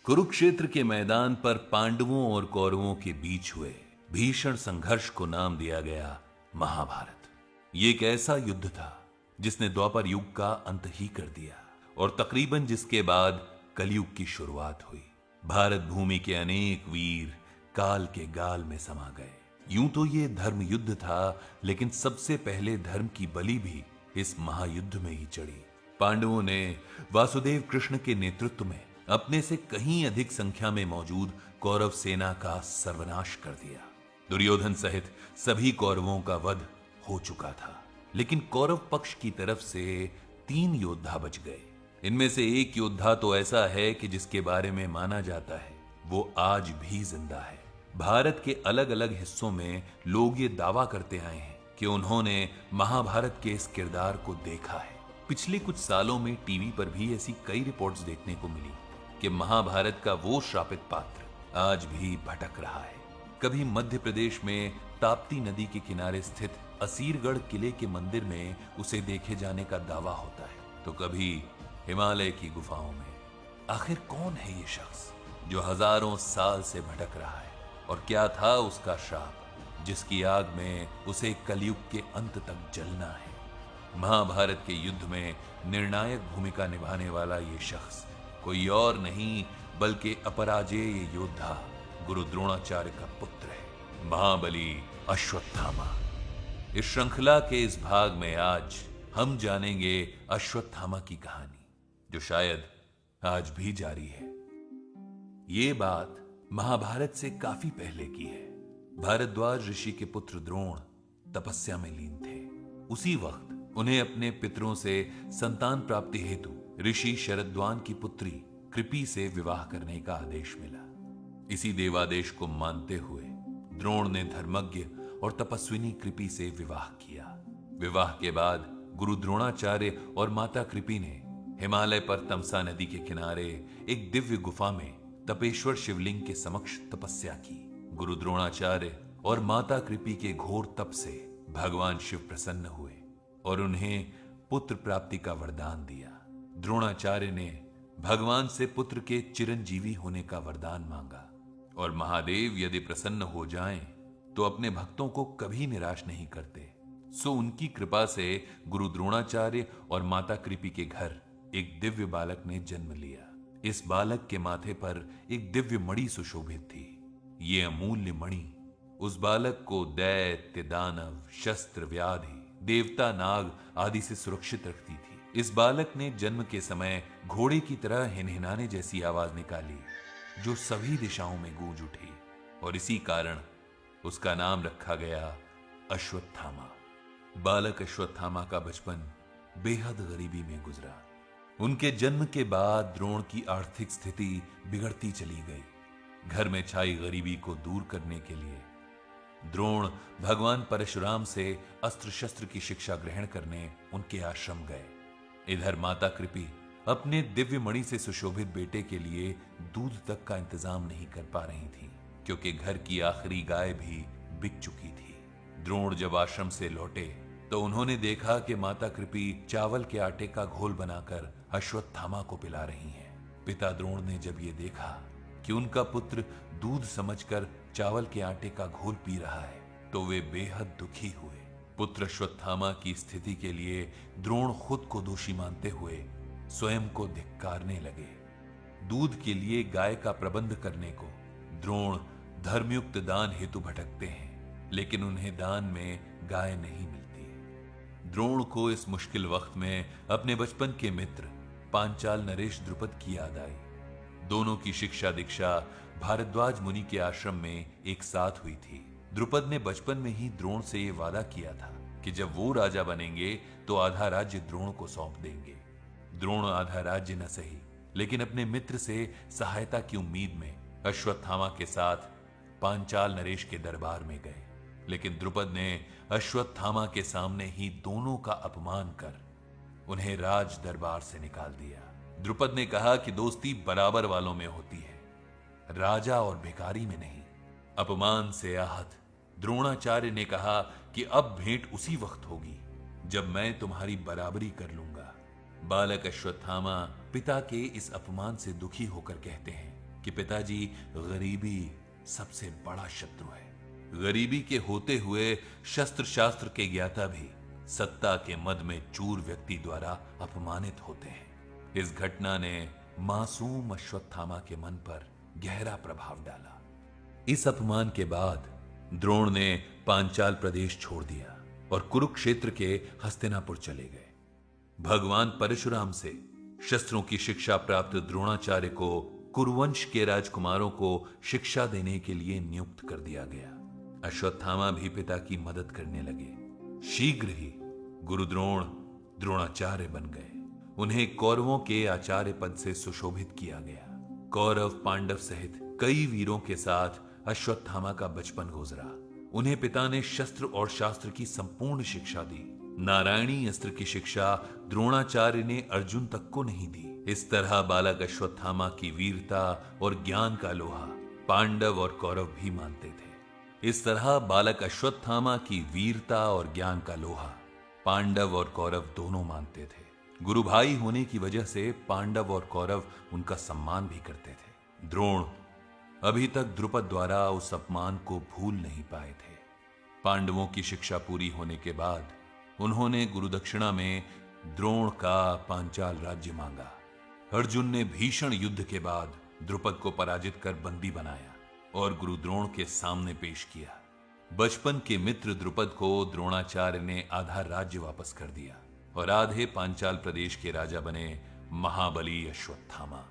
कुरुक्षेत्र के मैदान पर पांडवों और कौरवों के बीच हुए भीषण संघर्ष को नाम दिया गया महाभारत। ये एक ऐसा युद्ध था जिसने द्वापर युग का अंत ही कर दिया और तकरीबन जिसके बाद कलयुग की शुरुआत हुई। भारत भूमि के अनेक वीर काल के गाल में समा गए। यूं तो ये धर्म युद्ध था, लेकिन सबसे पहले धर्म की बलि भी इस महायुद्ध में ही चढ़ी। पांडवों ने वासुदेव कृष्ण के नेतृत्व में अपने से कहीं अधिक संख्या में मौजूद कौरव सेना का सर्वनाश कर दिया। दुर्योधन सहित सभी कौरवों का वध हो चुका था, लेकिन कौरव पक्ष की तरफ से 3 योद्धा बच गए। इनमें से एक योद्धा तो ऐसा है कि जिसके बारे में माना जाता है वो आज भी जिंदा है। भारत के अलग अलग हिस्सों में लोग ये दावा करते आए हैं कि उन्होंने महाभारत के इस किरदार को देखा है। पिछले कुछ सालों में टीवी पर भी ऐसी कई रिपोर्ट्स देखने को मिली कि महाभारत का वो श्रापित पात्र आज भी भटक रहा है। कभी मध्य प्रदेश में ताप्ती नदी के किनारे स्थित असीरगढ़ किले के मंदिर में उसे देखे जाने का दावा होता है, तो कभी हिमालय की गुफाओं में। आखिर कौन है ये शख्स जो हजारों साल से भटक रहा है, और क्या था उसका श्राप जिसकी आग में उसे कलयुग के अंत तक जलना है? महाभारत के युद्ध में निर्णायक भूमिका निभाने वाला ये शख्स कोई और नहीं बल्कि अपराजेय योद्धा गुरु द्रोणाचार्य का पुत्र है, महाबली अश्वत्थामा। इस श्रृंखला के इस भाग में आज हम जानेंगे अश्वत्थामा की कहानी, जो शायद आज भी जारी है। ये बात महाभारत से काफी पहले की है। भारद्वाज ऋषि के पुत्र द्रोण तपस्या में लीन थे। उसी वक्त उन्हें अपने पितरों से संतान प्राप्ति हेतु ऋषि शरद्वान की पुत्री कृपि से विवाह करने का आदेश मिला। इसी देवादेश को मानते हुए द्रोण ने धर्मज्ञ और तपस्विनी कृपि से विवाह किया। विवाह के बाद गुरु द्रोणाचार्य और माता कृपि ने हिमालय पर तमसा नदी के किनारे एक दिव्य गुफा में तपेश्वर शिवलिंग के समक्ष तपस्या की। गुरु द्रोणाचार्य और माता कृपि के घोर तप से भगवान शिव प्रसन्न हुए और उन्हें पुत्र प्राप्ति का वरदान दिया। द्रोणाचार्य ने भगवान से पुत्र के चिरंजीवी होने का वरदान मांगा, और महादेव यदि प्रसन्न हो जाएं तो अपने भक्तों को कभी निराश नहीं करते। सो उनकी कृपा से गुरु द्रोणाचार्य और माता कृपि के घर एक दिव्य बालक ने जन्म लिया। इस बालक के माथे पर एक दिव्य मणि सुशोभित थी। ये अमूल्य मणि उस बालक को दैत्य, दानव, शस्त्र, व्याधि, देवता, नाग आदि से सुरक्षित रखती थी। इस बालक ने जन्म के समय घोड़े की तरह हिनहिनाने जैसी आवाज निकाली जो सभी दिशाओं में गूंज उठी, और इसी कारण उसका नाम रखा गया अश्वत्थामा। बालक अश्वत्थामा का बचपन बेहद गरीबी में गुजरा। उनके जन्म के बाद द्रोण की आर्थिक स्थिति बिगड़ती चली गई। घर में छाई गरीबी को दूर करने के लिए द्रोण भगवान परशुराम से अस्त्र शस्त्र की शिक्षा ग्रहण करने उनके आश्रम गए। इधर माता कृपि अपने दिव्य मणि से सुशोभित बेटे के लिए दूध तक का इंतजाम नहीं कर पा रही थी, क्योंकि घर की आखिरी गाय भी बिक चुकी थी। द्रोण जब आश्रम से लौटे तो उन्होंने देखा कि माता कृपि चावल के आटे का घोल बनाकर अश्वत्थामा को पिला रही हैं। पिता द्रोण ने जब ये देखा कि उनका पुत्र दूध समझकर चावल के आटे का घोल पी रहा है, तो वे बेहद दुखी हुए। पुत्र अश्वत्थामा की स्थिति के लिए द्रोण खुद को दोषी मानते हुए स्वयं को धिक्कारने लगे। दूध के लिए गाय का प्रबंध करने को द्रोण धर्मयुक्त दान हेतु भटकते हैं, लेकिन उन्हें दान में गाय नहीं मिलती। द्रोण को इस मुश्किल वक्त में अपने बचपन के मित्र पांचाल नरेश द्रुपद की याद आई। दोनों की शिक्षा दीक्षा भारद्वाज मुनि के आश्रम में एक साथ हुई थी। द्रुपद ने बचपन में ही द्रोण से यह वादा किया था कि जब वो राजा बनेंगे तो आधा राज्य द्रोण को सौंप देंगे। द्रोण आधा राज्य न सही, लेकिन अपने मित्र से सहायता की उम्मीद में अश्वत्थामा के साथ पांचाल नरेश के दरबार में गए। लेकिन द्रुपद ने अश्वत्थामा के सामने ही दोनों का अपमान कर उन्हें राज दरबार से निकाल दिया। द्रुपद ने कहा कि दोस्ती बराबर वालों में होती है, राजा और भिखारी में नहीं। अपमान से आहत द्रोणाचार्य ने कहा कि अब भेंट उसी वक्त होगी जब मैं तुम्हारी बराबरी कर लूंगा। बालक अश्वत्थामा पिता के इस अपमान से दुखी होकर कहते हैं कि पिताजी, गरीबी सबसे बड़ा शत्रु है। गरीबी के होते हुए शस्त्र शास्त्र के ज्ञाता भी सत्ता के मद में चूर व्यक्ति द्वारा अपमानित होते हैं। इस घटना ने मासूम अश्वत्थामा के मन पर गहरा प्रभाव डाला। इस अपमान के बाद द्रोण ने पांचाल प्रदेश छोड़ दिया और कुरुक्षेत्र के हस्तिनापुर चले गए। भगवान परशुराम से शस्त्रों की शिक्षा प्राप्त द्रोणाचार्य को कुरुवंश के राजकुमारों को शिक्षा देने के लिए नियुक्त कर दिया गया। अश्वत्थामा भी पिता की मदद करने लगे। शीघ्र ही गुरु द्रोण द्रोणाचार्य बन गए। उन्हें कौरवों के आचार्य पद से सुशोभित किया गया। कौरव पांडव सहित कई वीरों के साथ अश्वत्थामा का बचपन गुजरा। उन्हें पिता ने शस्त्र और शास्त्र की संपूर्ण शिक्षा दी। नारायणी अस्त्र की शिक्षा द्रोणाचार्य ने अर्जुन तक को नहीं दी। इस तरह बालक अश्वत्थामा की वीरता और ज्ञान का लोहा पांडव और कौरव भी मानते थे। इस तरह बालक अश्वत्थामा की वीरता और ज्ञान का लोहा पांडव और कौरव दोनों मानते थे। गुरु भाई होने की वजह से पांडव और कौरव उनका सम्मान भी करते थे। द्रोण अभी तक द्रुपद द्वारा उस अपमान को भूल नहीं पाए थे। पांडवों की शिक्षा पूरी होने के बाद उन्होंने गुरु दक्षिणा में द्रोण का पांचाल राज्य मांगा। अर्जुन ने भीषण युद्ध के बाद द्रुपद को पराजित कर बंदी बनाया और गुरु द्रोण के सामने पेश किया। बचपन के मित्र द्रुपद को द्रोणाचार्य ने आधा राज्य वापस कर दिया और आधे पांचाल प्रदेश के राजा बने महाबली अश्वत्थामा।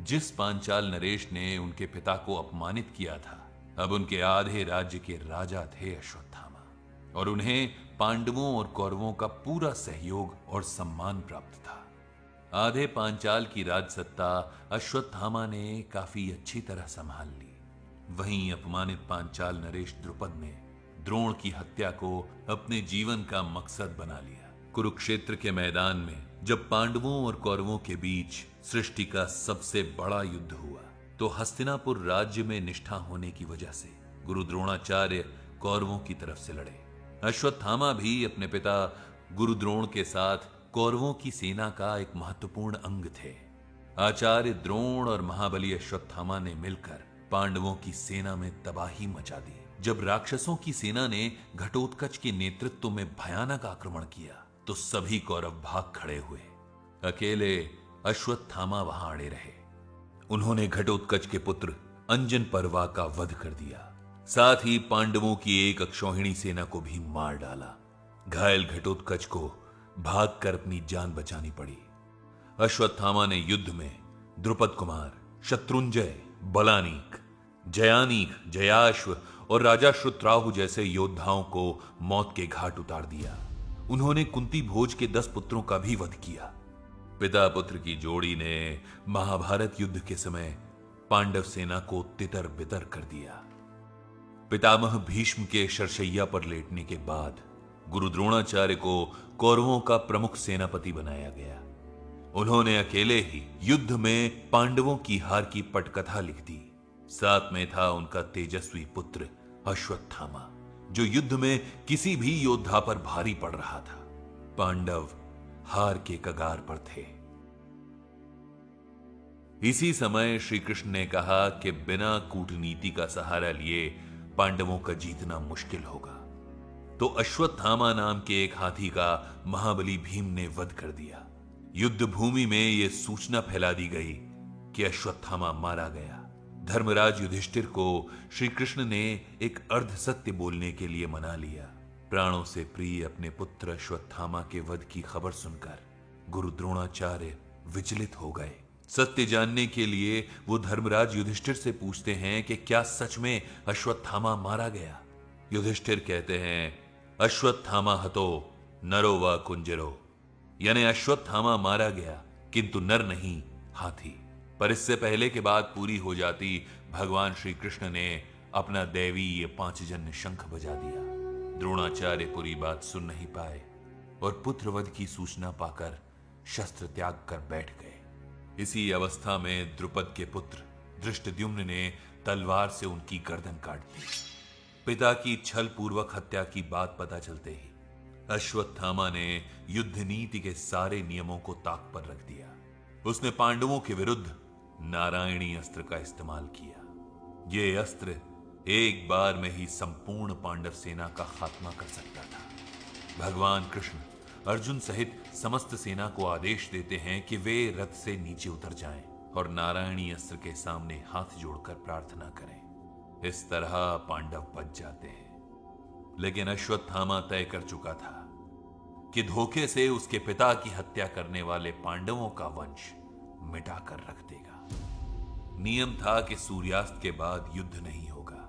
जिस पांचाल नरेश ने उनके पिता को अपमानित किया था, अब उनके आधे राज्य के राजा थे अश्वत्थामा और उन्हें पांडवों और कौरवों का पूरा सहयोग और सम्मान प्राप्त था। आधे पांचाल की राजसत्ता अश्वत्थामा ने काफी अच्छी तरह संभाल ली। वहीं अपमानित पांचाल नरेश द्रुपद ने द्रोण की हत्या को अपने जीवन का मकसद बना लिया। कुरुक्षेत्र के मैदान में जब पांडवों और कौरवों के बीच सृष्टि का सबसे बड़ा युद्ध हुआ तो हस्तिनापुर राज्य में निष्ठा होने की वजह से गुरु द्रोणाचार्य कौरवों की तरफ से लड़े। अश्वत्थामा भी अपने पिता गुरु द्रोण के साथ कौरवों की सेना का एक महत्वपूर्ण अंग थे। आचार्य द्रोण और महाबली अश्वत्थामा ने मिलकर पांडवों की सेना में तबाही मचा दी। जब राक्षसों की सेना ने घटोत्कच के नेतृत्व में भयानक आक्रमण किया तो सभी कौरव भाग खड़े हुए। अकेले अश्वत्थामा वहां अड़े रहे। उन्होंने घटोत्कच के पुत्र अंजन पर्वा का वध कर दिया। साथ ही पांडवों की एक अक्षौहिणी सेना को भी मार डाला। घायल घटोत्कच को भागकर अपनी जान बचानी पड़ी। अश्वत्थामा ने युद्ध में द्रुपद कुमार, शत्रुंजय, बलानीक, जयानीक, जयाश्व और राजा श्रुतराहु जैसे योद्धाओं को मौत के घाट उतार दिया। उन्होंने कुंती भोज के 10 पुत्रों का भी वध किया। पिता पुत्र की जोड़ी ने महाभारत युद्ध के समय पांडव सेना को तितर बितर कर दिया। पितामह भीष्म के शरशैया पर लेटने के बाद गुरु द्रोणाचार्य को कौरवों का प्रमुख सेनापति बनाया गया। उन्होंने अकेले ही युद्ध में पांडवों की हार की पटकथा लिख दी। साथ में था उनका तेजस्वी पुत्र अश्वत्थामा, जो युद्ध में किसी भी योद्धा पर भारी पड़ रहा था। पांडव हार के कगार पर थे। इसी समय श्री कृष्ण ने कहा कि बिना कूटनीति का सहारा लिए पांडवों का जीतना मुश्किल होगा। तो अश्वत्थामा नाम के एक हाथी का महाबली भीम ने वध कर दिया। युद्ध भूमि में यह सूचना फैला दी गई कि अश्वत्थामा मारा गया। धर्मराज युधिष्ठिर को श्री कृष्ण ने एक अर्ध सत्य बोलने के लिए मना लिया। प्राणों से प्रिय अपने पुत्र अश्वत्थामा के वध की खबर सुनकर गुरु द्रोणाचार्य विचलित हो गए। सत्य जानने के लिए वो धर्मराज युधिष्ठिर से पूछते हैं कि क्या सच में अश्वत्थामा मारा गया। युधिष्ठिर कहते हैं, अश्वत्थामा हतो नरो व कुंजरो, यानी अश्वत्थामा मारा गया किंतु नर नहीं, हाथी। पर इससे पहले के बात पूरी हो जाती, भगवान श्री कृष्ण ने अपना दैवी ये 5 जन्य शंख बजा दिया। द्रोणाचार्य पूरी बात सुन नहीं पाए और पुत्रवध की सूचना पाकर शस्त्र त्याग कर बैठ गए। इसी अवस्था में द्रुपद के पुत्र धृष्टद्युम्न ने तलवार से उनकी गर्दन काट दी। पिता की छल पूर्वक हत्या की बात पता चलते ही अश्वत्थामा ने युद्ध नीति के सारे नियमों को ताक पर रख दिया। उसने पांडवों के विरुद्ध नारायणी अस्त्र का इस्तेमाल किया। ये अस्त्र एक बार में ही संपूर्ण पांडव सेना का खात्मा कर सकता था। भगवान कृष्ण अर्जुन सहित समस्त सेना को आदेश देते हैं कि वे रथ से नीचे उतर जाएं और नारायणी अस्त्र के सामने हाथ जोड़कर प्रार्थना करें। इस तरह पांडव बच जाते हैं। लेकिन अश्वत्थामा तय कर चुका था कि धोखे से उसके पिता की हत्या करने वाले पांडवों का वंश मिटाकर रख देगा। नियम था कि सूर्यास्त के बाद युद्ध नहीं होगा,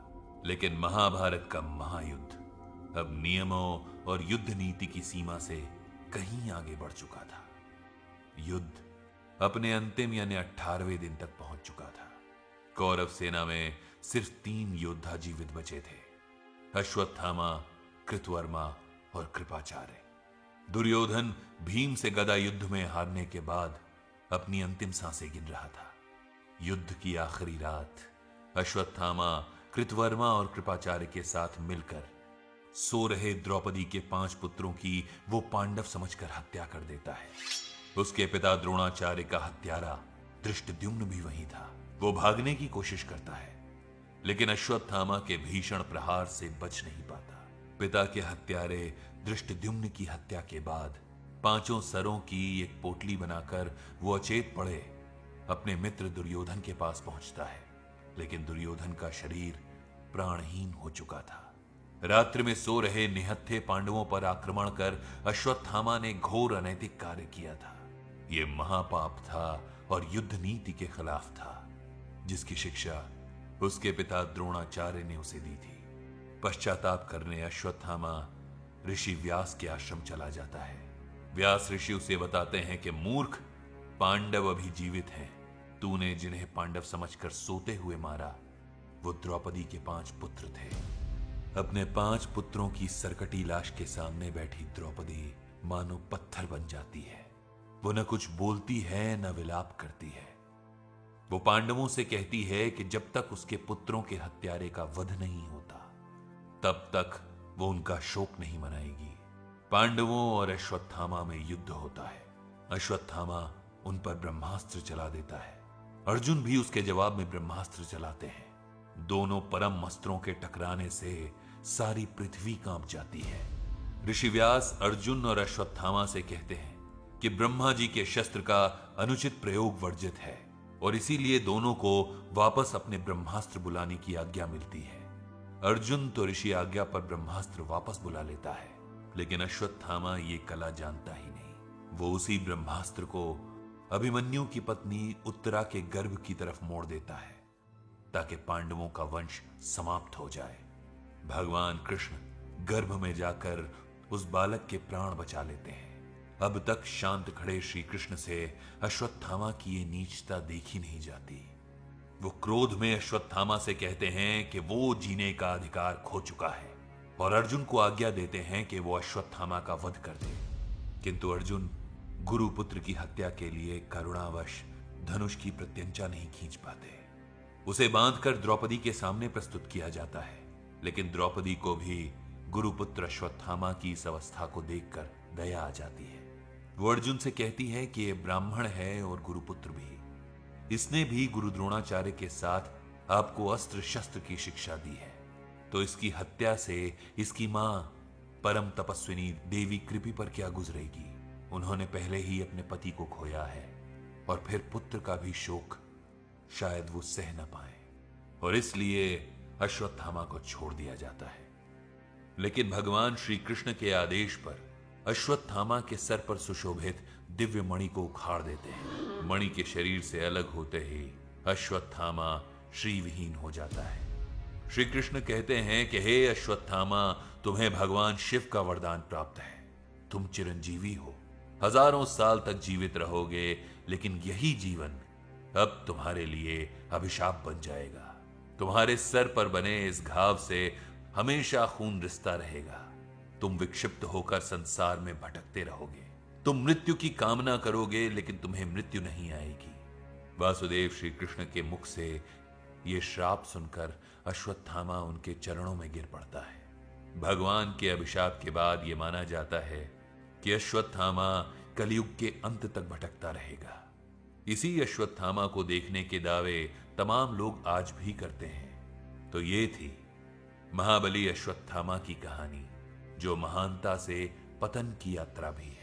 लेकिन महाभारत का महायुद्ध अब नियमों और युद्ध नीति की सीमा से कहीं आगे बढ़ चुका था। युद्ध अपने अंतिम यानी 18वें दिन तक पहुंच चुका था। कौरव सेना में सिर्फ 3 योद्धा जीवित बचे थे, अश्वत्थामा, कृतवर्मा और कृपाचार्य। दुर्योधन भीम से गदा युद्ध में हारने के बाद अपनी अंतिम सांसें गिन रहा था। युद्ध की आखिरी रात अश्वत्थामा, कृतवर्मा और कृपाचार्य के साथ मिलकर सो रहे द्रौपदी के 5 पुत्रों की वो पांडव समझकर हत्या कर देता है। उसके पिता द्रोणाचार्य का हत्यारा धृष्टद्युम्न भी वहीं था। वो भागने की कोशिश करता है, लेकिन अश्वत्थामा के भीषण प्रहार से बच नहीं पाता। पिता के हत्यारे धृष्टद्युम्न की हत्या के बाद 5 सरों की एक पोटली बनाकर वो अचेत पड़े अपने मित्र दुर्योधन के पास पहुंचता है, लेकिन दुर्योधन का शरीर प्राणहीन हो चुका था। रात्रि में सो रहे निहत्थे पांडवों पर आक्रमण कर अश्वत्थामा ने घोर अनैतिक कार्य किया था। यह महापाप था और युद्ध नीति के खिलाफ था, जिसकी शिक्षा उसके पिता द्रोणाचार्य ने उसे दी थी। पश्चाताप करने अश्वत्थामा ऋषि व्यास के आश्रम चला जाता है। व्यास ऋषि उसे बताते हैं कि मूर्ख, पांडव अभी जीवित हैं। तूने जिन्हें पांडव समझकर सोते हुए मारा, वो द्रौपदी के 5 पुत्र थे। अपने 5 पुत्रों की सरकटी लाश के सामने बैठी द्रौपदी मानो पत्थर बन जाती है। वो न कुछ बोलती है न विलाप करती है। वो पांडवों से कहती है कि जब तक उसके पुत्रों के हत्यारे का वध नहीं होता, तब तक वो उनका शोक नहीं मनाएगी। पांडवों और अश्वत्थामा में युद्ध होता है। अश्वत्थामा उन पर ब्रह्मास्त्र चला देता है। अर्जुन भी उसके जवाब में ब्रह्मास्त्र चलाते हैं। दोनों परम अस्त्रों के टकराने से सारी पृथ्वी कांप जाती है। ऋषि व्यास अर्जुन और अश्वत्थामा से कहते हैं कि ब्रह्मा जी के शस्त्र का अनुचित प्रयोग वर्जित है और इसीलिए दोनों को वापस अपने ब्रह्मास्त्र बुलाने की आज्ञा मिलती है। अर्जुन तो ऋषि आज्ञा पर ब्रह्मास्त्र वापस बुला लेता है, लेकिन अश्वत्थामा ये कला जानता ही नहीं। वो उसी ब्रह्मास्त्र को अभिमन्यु की पत्नी उत्तरा के गर्भ की तरफ मोड़ देता है, ताकि पांडवों का वंश समाप्त हो जाए। भगवान कृष्ण गर्भ में जाकर उस बालक के प्राण बचा लेते हैं। अब तक शांत खड़े श्री कृष्ण से अश्वत्थामा की ये नीचता देखी नहीं जाती। वो क्रोध में अश्वत्थामा से कहते हैं कि वो जीने का अधिकार खो चुका है और अर्जुन को आज्ञा देते हैं कि वो अश्वत्थामा का वध कर दे। किंतु अर्जुन गुरुपुत्र की हत्या के लिए करुणावश धनुष की प्रत्यंचा नहीं खींच पाते। उसे बांधकर द्रौपदी के सामने प्रस्तुत किया जाता है, लेकिन द्रौपदी को भी गुरुपुत्र अश्वत्थामा की इस अवस्था को देखकर दया आ जाती है। वो अर्जुन से कहती है कि ये ब्राह्मण है और गुरुपुत्र भी। इसने भी गुरु द्रोणाचार्य के साथ आपको अस्त्र शस्त्र की शिक्षा दी है, तो इसकी हत्या से इसकी मां परम तपस्विनी देवी कृपि पर क्या गुजरेगी। उन्होंने पहले ही अपने पति को खोया है और फिर पुत्र का भी शोक शायद वो सह न पाए, और इसलिए अश्वत्थामा को छोड़ दिया जाता है। लेकिन भगवान श्री कृष्ण के आदेश पर अश्वत्थामा के सर पर सुशोभित दिव्य मणि को उखाड़ देते हैं। मणि के शरीर से अलग होते ही अश्वत्थामा श्रीविहीन हो जाता है। श्री कृष्ण कहते हैं कि हे अश्वत्थामा, तुम्हें भगवान शिव का वरदान प्राप्त है। तुम चिरंजीवी हो, हजारों साल तक जीवित रहोगे, लेकिन यही जीवन अब तुम्हारे लिए अभिशाप बन जाएगा। तुम्हारे सर पर बने इस घाव से हमेशा खून रिसता रहेगा। तुम विक्षिप्त होकर संसार में भटकते रहोगे। तुम मृत्यु की कामना करोगे, लेकिन तुम्हें मृत्यु नहीं आएगी। वासुदेव श्री कृष्ण के मुख से यह श्राप सुनकर अश्वत्थामा उनके चरणों में गिर पड़ता है। भगवान के अभिशाप के बाद यह माना जाता है कि अश्वत्थामा कलयुग के अंत तक भटकता रहेगा। इसी अश्वत्थामा को देखने के दावे तमाम लोग आज भी करते हैं। तो ये थी महाबली अश्वत्थामा की कहानी, जो महानता से पतन की यात्रा भी है।